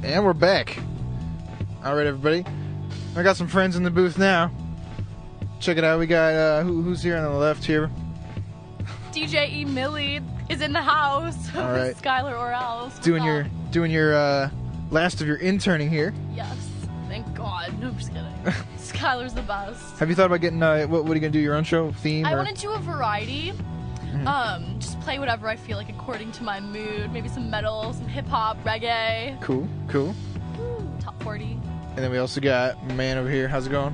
And we're back. All right, everybody. I got some friends in the booth now. Check it out. We got who's here on the left here. DJ E. Millie is in the house. All right. Skylar Orels. Doing your last of your interning here. Yes. Thank God. No, I'm just kidding. Skylar's the best. Have you thought about getting what are you gonna do? Your own show theme? I or? want to do a variety. Just play whatever I feel like according to my mood. Maybe some metal, some hip hop, reggae. Cool. Ooh, top 40. And then we also got my man over here. How's it going?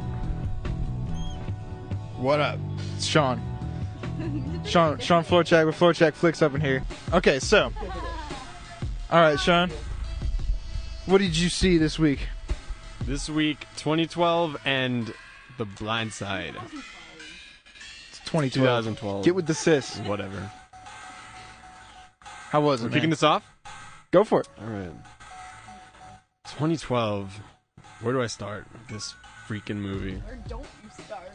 What up? It's Sean. Sean Florchak with Florchak Flicks up in here. Okay, so. All right, Sean. What did you see this week? This week, 2012 and The Blind Side. It's 2012. 2012. Get with the sis. Whatever. How was it, We're man? kicking this off? Go for it. All right. 2012. Where do I start with this freaking movie? Or don't you start.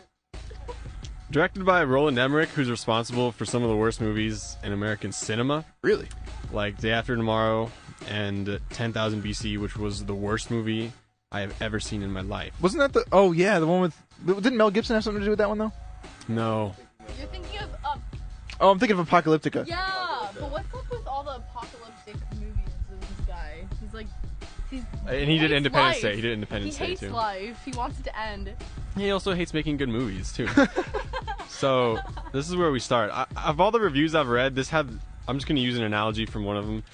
Directed by Roland Emmerich, who's responsible for some of the worst movies in American cinema. Really? Like Day After Tomorrow and 10,000 BC, which was the worst movie I have ever seen in my life. Wasn't that the... Oh, yeah, the one with... Didn't Mel Gibson have something to do with that one, though? No. You're thinking of Oh, I'm thinking of Apocalyptica. yeah, but what's up with all the apocalyptic movies of this guy? He's And he did hates Independence life. Day. He did Independence He Day, hates too. life. He wants it to end. He also hates making good movies, too. So, this is where we start. Of all the reviews I've read, I'm just going to use an analogy from one of them.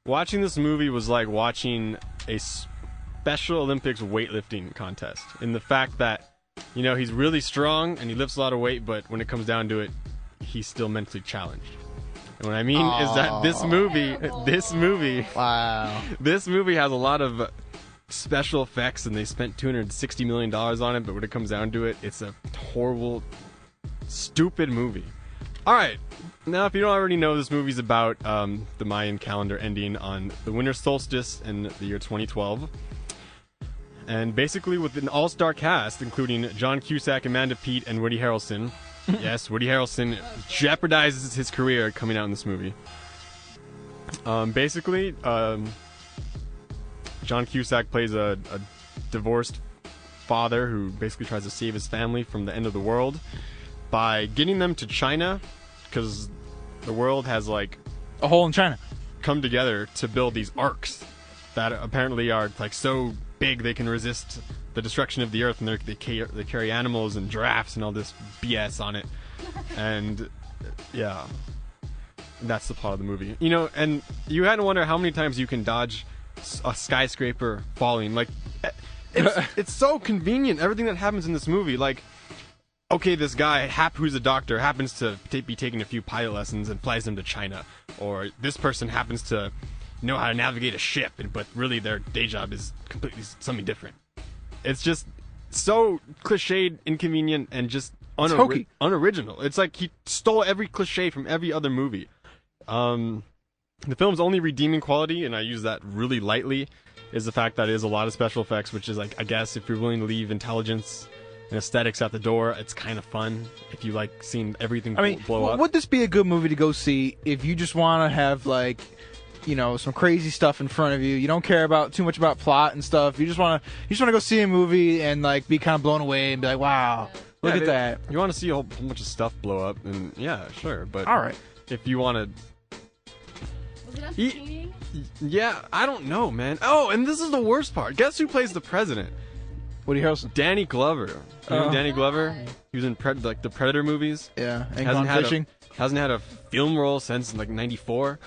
Watching this movie was like watching a Special Olympics weightlifting contest. In the fact that, he's really strong and he lifts a lot of weight, but when it comes down to it, he's still mentally challenged. And what I mean is that this movie Wow. this movie has a lot of special effects, and they spent $260 million on it, but when it comes down to it, it's a horrible, stupid movie. Alright, now if you don't already know, this movie's about the Mayan calendar ending on the winter solstice in the year 2012. And basically with an all-star cast, including John Cusack, Amanda Peet, and Woody Harrelson. Yes, Woody Harrelson jeopardizes his career coming out in this movie. Basically, John Cusack plays a divorced father who basically tries to save his family from the end of the world by getting them to China, because the world has A hole in China. come together to build these arcs that apparently are so big they can resist the destruction of the earth, and they carry animals and giraffes and all this BS on it. And yeah, that's the plot of the movie. And you had to wonder how many times you can dodge a skyscraper falling. It's so convenient, everything that happens in this movie. Okay, this guy, who's a doctor, happens to be taking a few pilot lessons and flies them to China. Or this person happens to know how to navigate a ship, but really their day job is completely something different. It's just so cliched, inconvenient, and just unoriginal. It's like he stole every cliche from every other movie. The film's only redeeming quality, and I use that really lightly, is the fact that it is a lot of special effects, which is I guess if you're willing to leave intelligence and aesthetics at the door, it's kind of fun if you like seeing everything blow up. Would this be a good movie to go see if you just want to have some crazy stuff in front of you? You don't care too much about plot and stuff. You just want to go see a movie and be kind of blown away and be like, wow, look at that. You want to see a whole bunch of stuff blow up, and yeah, sure. But all right, if you want to. Was it entertaining? Yeah, I don't know, man. Oh, and this is the worst part. Guess who plays the president? Woody Harrelson. Danny Glover. You know Danny Glover? He was in the Predator movies. Yeah, and Gone Fishing. Hasn't had a film role since '94,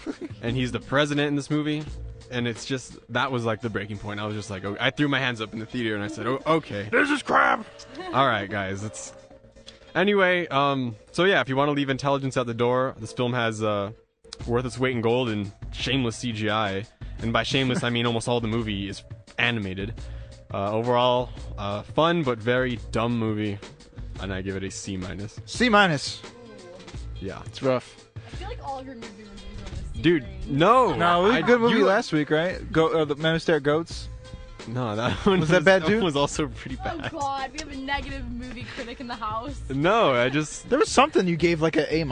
and he's the president in this movie. And it's just, that was the breaking point. I was just I threw my hands up in the theater and I said, oh, okay. This is crap. All right, guys. Anyway, so yeah, if you want to leave intelligence at the door, this film has worth its weight in gold and shameless CGI. And by shameless, I mean almost all the movie is animated. Overall, fun but very dumb movie, and I give it a C-. C-. Yeah, it's rough. I feel like all of your movie reviews are on the C dude. grade. No, it was a good movie last week, right? The Men Who Stare at Goats. No, that one was that bad too. That one was also pretty bad. Oh God, we have a negative movie critic in the house. No, I just there was something you gave a A-.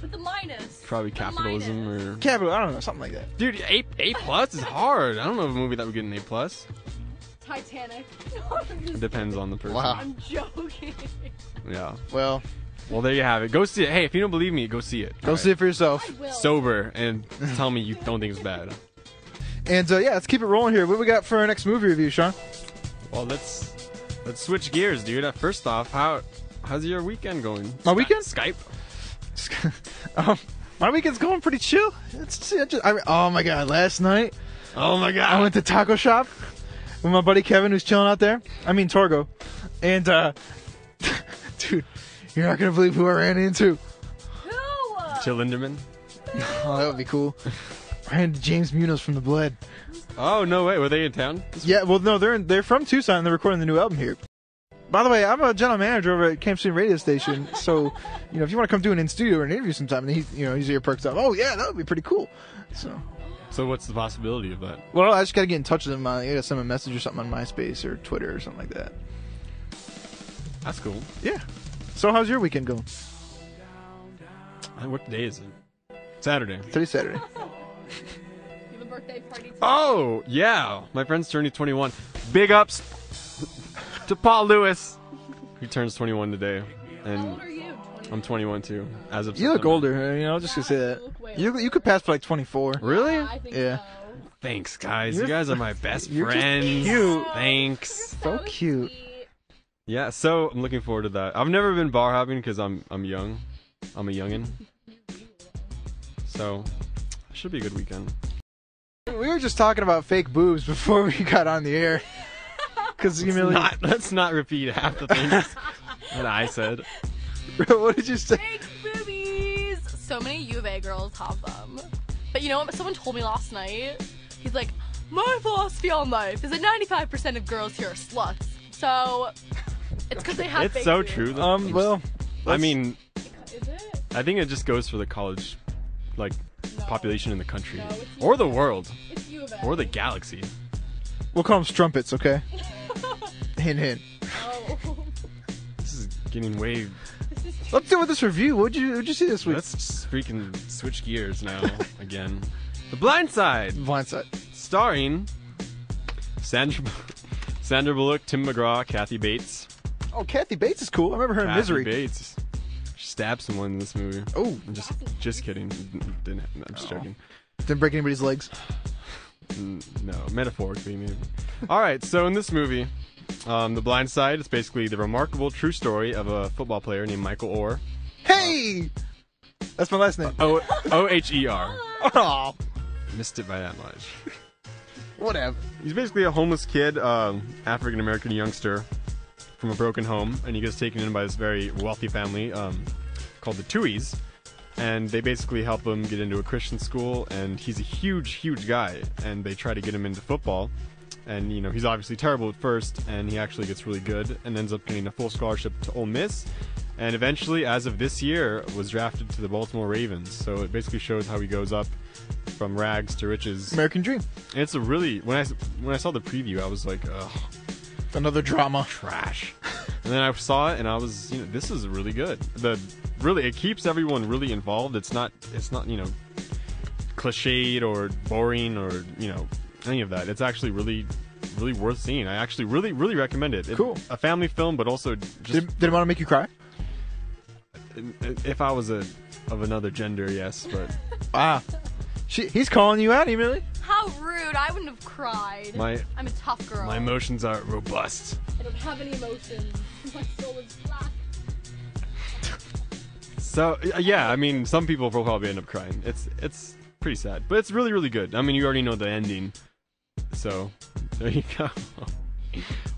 With the minus. Probably The capitalism minus. or. Capital, I don't know, something like that. Dude, A plus is hard. I don't know of a movie that would get an A plus. Titanic. It depends on the person. Wow. I'm joking. Yeah. Well, Well, there you have it. Go see it. Hey, if you don't believe me, go see it. go see it for yourself. I will. Sober and tell me you don't think it's bad. And yeah, let's keep it rolling here. What we got for our next movie review, Sean? Well, let's switch gears, dude. First off, how's your weekend going? My weekend? Skype. My weekend's going pretty chill. Oh my god, last night Oh my I god. went to taco shop with my buddy Kevin, who's chilling out there. I mean Torgo, and dude, you're not gonna believe who I ran into. Who? Jill Linderman. Oh, that would be cool. I ran into James Munoz from The Bled. Oh no way, were they in town? Yeah, well, no, they're from Tucson. And they're recording the new album here. By the way, I'm a general manager over at Camp Student Radio Station, so if you want to come do an in studio or an interview sometime, and he's here perks up. Oh yeah, that would be pretty cool. So what's the possibility of that? Well, I just gotta get in touch with him. I gotta send him a message or something on MySpace or Twitter or something like that. That's cool. Yeah. So how's your weekend going? What day is it? Saturday. Today's Saturday. You have a birthday party tonight. Oh yeah, my friend's turning 21. Big ups to Paul Lewis. He turns 21 today, How and old are you? 20? I'm 21 too. As of You look September. older. Just gonna say that. Look way You could pass for like 24. Really? I think Yeah. so. Thanks, guys. You're- you guys are my best you're just friends. cute. Thanks. So cute. sweet. Yeah, so I'm looking forward to that. I've never been bar hopping because I'm young. I'm a youngin. So, should be a good weekend. We were just talking about fake boobs before we got on the air. Because Let's not repeat half the things that I said. what did you say? Fake boobies. So many U of A girls have them. But you know what? Someone told me last night. He's like, my philosophy on life is that 95% of girls here are sluts. So it's because they have It's fake so boobs. true. Though. Well, I mean, Is it? I think it just goes for the college, like, No. population in the country, No, it's or the world, It's U of A. or the galaxy. we'll call them strumpets, okay? Hint, hint. Oh. This is getting way. Let's deal with this review. What'd you see this week? Let's just freaking switch gears now again. The Blind Side, Blindside. starring Sandra Bullock, Tim McGraw, Kathy Bates. Oh, Kathy Bates is cool. I remember her in Kathy Misery. Bates. She stabbed someone in this movie. Oh, I'm just kidding. Didn't. I'm just joking. didn't break anybody's legs. No, metaphorically maybe. All right, so in this movie, The Blind Side, it's basically the remarkable true story of a football player named Michael Orr. Hey, that's my last name. Oher. Oh, Missed it by that much. whatever. He's basically a homeless kid, African American youngster from a broken home, and he gets taken in by this very wealthy family called the Tuohys, and they basically help him get into a Christian school. And he's a huge guy, and they try to get him into football. And he's obviously terrible at first, and he actually gets really good and ends up getting a full scholarship to Ole Miss. And eventually, as of this year, was drafted to the Baltimore Ravens. So it basically shows how he goes up from rags to riches. American Dream. And it's a really when I saw the preview, I was like, ugh, Another drama. trash. And then I saw it, and I was, this is really good. It keeps everyone really involved. It's not cliched or boring or any of that. It's actually really worth seeing. I actually really recommend it. Cool. A family film, but also just Did it want to make you cry? if I was of another gender, yes, but Wow. He's calling you out, Emily. How rude. I wouldn't have cried. I'm a tough girl. my emotions are robust. I don't have any emotions. My soul is black. So yeah, I mean, some people will probably end up crying. It's pretty sad, but it's really good. I mean, you already know the ending, so there you go.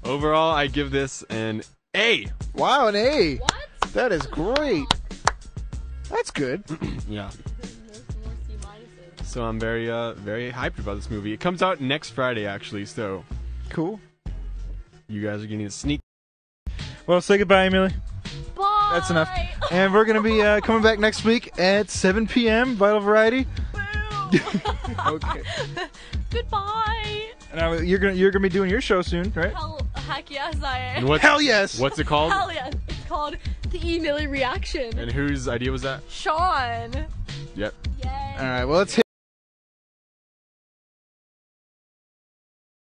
Overall, I give this an A. Wow, an A. What? That is great. That's good. Yeah. More C minuses. So I'm very hyped about this movie. It comes out next Friday, actually. So Cool. you guys are getting a sneak. Well, say goodbye, Emily. Bye. That's enough. And we're going to be coming back next week at 7 p.m. Vital Variety. Boo. Okay. Goodbye. Now you're gonna be doing your show soon, right? Heck yes, I am. And Hell yes. What's it called? Hell yes. It's called the Emily reaction. And whose idea was that? Sean. Yep. Yay. All right, well, let's